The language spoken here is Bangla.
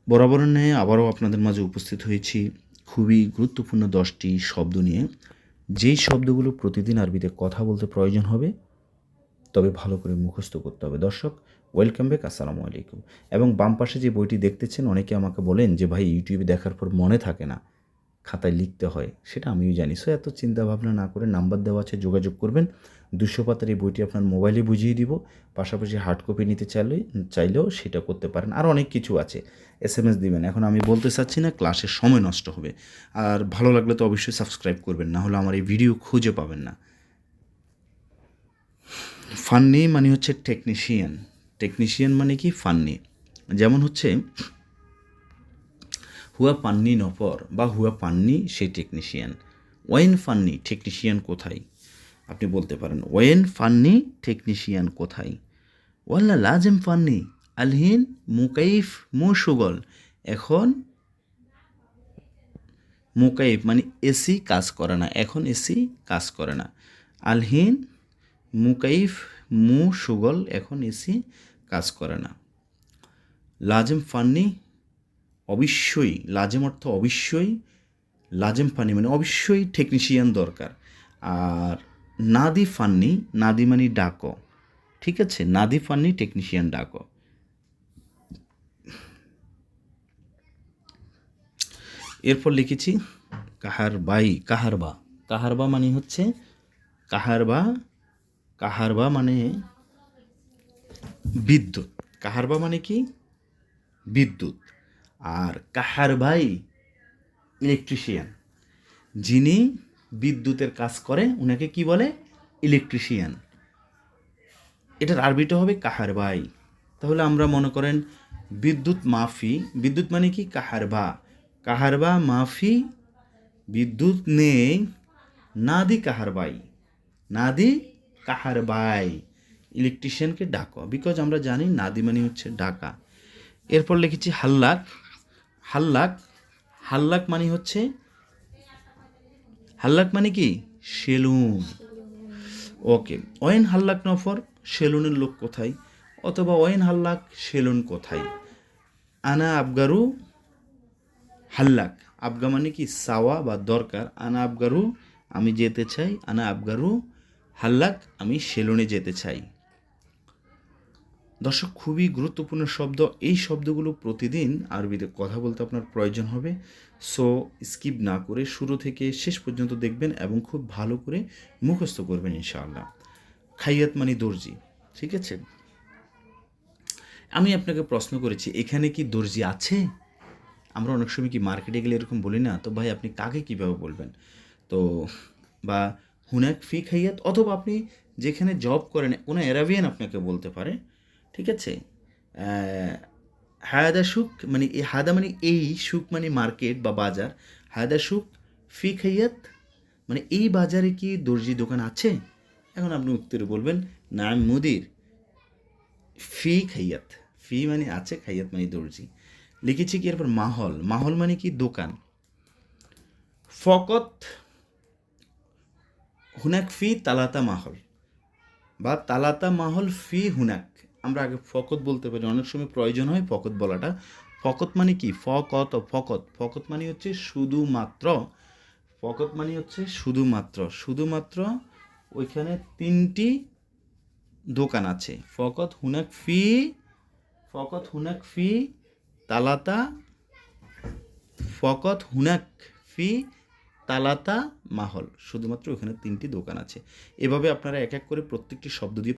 বরাবরের ন্যায় আবারও আপনাদের মাঝে উপস্থিত হয়েছি খুবই গুরুত্বপূর্ণ 10টি শব্দ নিয়ে, যেই শব্দগুলো প্রতিদিন আরবিতে কথা বলতে প্রয়োজন হবে, তবে ভালো করে মুখস্থ করতে হবে। দর্শক, ওয়েলকাম ব্যাক, আসসালামু আলাইকুম। এবং বাম পাশে যে বইটি দেখতেছেন, অনেকে আমাকে বলেন যে ভাই ইউটিউবে দেখার পর মনে থাকে না, খাতায় লিখতে হয়। সেটা আমিও জানি। সো এত চিন্তা ভাবনা না করে নাম্বার দেওয়া আছে, যোগাযোগ করবেন। 200 পাতার এই বইটি আপনার মোবাইলে বুঝিয়ে দিব। পাশাপাশি হার্ড কপি নিতে চাইলেও সেটা করতে পারেন। আর অনেক কিছু আছে। SMS দিবেন। এখন আমি বলতে চাচ্ছি না, ক্লাসের সময় নষ্ট হবে। আর ভালো লাগলে তো অবশ্যই সাবস্ক্রাইব করবেন, না হলে আমার এই ভিডিও খুঁজে পাবেন না। ফান্নি মানে হচ্ছে টেকনিশিয়ান। টেকনিশিয়ান মানে কি? ফান্নি। যেমন হচ্ছে হুয়া পান্নি নফর বা হুয়া পান্নি সেই টেকনিশিয়ান। ওয়েন ফান্নি, টেকনিশিয়ান কোথায়? আপনি বলতে পারেন ওয়েন ফান্নি, টেকনিশিয়ান কোথায়? ওয়াল্লা লাজেম ফান্নি আলহিন মুকাইফ মুশুগল। এখন মুকাইফ মানে এসি কাজ করে না, এখন এসি কাজ করে না। আলহিন মুকাইফ মুশুগল, এখন এসি কাজ করে না। লাজেম ফান্নি অবশ্যই, লাজেম অর্থ অবশ্যই, লাজেম ফান্নি মানে অবশ্যই টেকনিশিয়ান দরকার। আর নাদি ফান্নি, নাদি মানে ডাকো, ঠিক আছে? নাদি ফান্নি টেকনিশিয়ান ডাকো। এরপর লিখেছি কাহারবাই, কাহারবা। কাহারবা মানে হচ্ছে কাহারবা, কাহারবা মানে বিদ্যুৎ। কাহারবা মানে কি? বিদ্যুৎ। আর কাহারবাই ইলেকট্রিশিয়ান, যিনি বিদ্যুতের কাজ করে উনাকে কি বলে? ইলেকট্রিশিয়ান। এটার আরবিটা হবে কাহারবাই। তাহলে আমরা মনে করেন বিদ্যুৎ মাফি, বিদ্যুৎ মানে কি? কাহারবা। কাহারবা মাফি, বিদ্যুৎ নেই, নাদি কাহারবাই, নাদি কাহারবাই, ইলেকট্রিশিয়ানকে ডাকো। বিকজ আমরা জানি নাদি মানে হচ্ছে ডাকা। এরপর লিখেছি হাল্লাক। হাল্লাক, হাল্লাক মানে হচ্ছে, হাল্লাক মানে কি? সেলুন। ওকে, ওয়েন হাল্লাক নফর, সেলুনের লোক কোথায়? অথবা ওয়েন হাল্লাক, সেলুন কোথায়? আনা আবগারু হাল্লাক। আবগা মানে কি? সাওয়া বা দরকার। আনা আবগারু, আমি যেতে চাই। আনা আবগারু হাল্লাক, আমি সেলুনে যেতে চাই। দর্শক, খুবই গুরুত্বপূর্ণ শব্দ। এই শব্দগুলো প্রতিদিন আরবিতে কথা বলতে আপনার প্রয়োজন হবে। সো স্কিপ না করে শুরু থেকে শেষ পর্যন্ত দেখবেন এবং খুব ভালো করে মুখস্থ করবেন ইনশাআল্লাহ। খাইয়াত মানে দর্জি, ঠিক আছে? আমি আপনাকে প্রশ্ন করেছি, এখানে কি দর্জি আছে? আমরা অনেক সময় কি মার্কেটে গেলে এরকম বলি না? তো ভাই আপনি কাকে কীভাবে বলবেন? তো বা হুনাক ফি খাইয়াত, অথবা আপনি যেখানে জব করেন কোনো অ্যারাবিয়ান আপনাকে বলতে পারে, ঠিক আছে? হায়াদা সুক মানে এই হাদা মানে এই, সুক মানে মার্কেট বা বাজার। হায়াদা সুক ফি খাইয়াত মানে এই বাজারে কি দর্জি দোকান আছে? এখন আপনি উত্তরে বলবেন নাম মুদির ফি খাইয়াত। ফি মানে আছে, খাইয়াত মানে দর্জি। লিখেছি কি এরপর মাহল। মাহল মানে কি? দোকান। ফকত হুনাক ফি তালাতা মাহল বা তালাতা মাহল ফি হুনাক। আমরা আগে ফকত বলতে পারি, অনেক সময় প্রয়োজন হয় ফকত বলাটা। ফকত মানে কি? ফকত, ফকত, ফকত মানে হচ্ছে শুধুমাত্র। ফকত মানে হচ্ছে শুধুমাত্র, শুধুমাত্র ওইখানে 3টি দোকান আছে। ফকত হুনাক ফি, ফকত হুনাক ফি তালাতা, ফকত হুনাক ফি তালাতা মাহল, শুধুমাত্র ওখানে 3টি দোকান আছে। এভাবে আপনারা এক এক করে প্রত্যেকটি শব্দ দিয়ে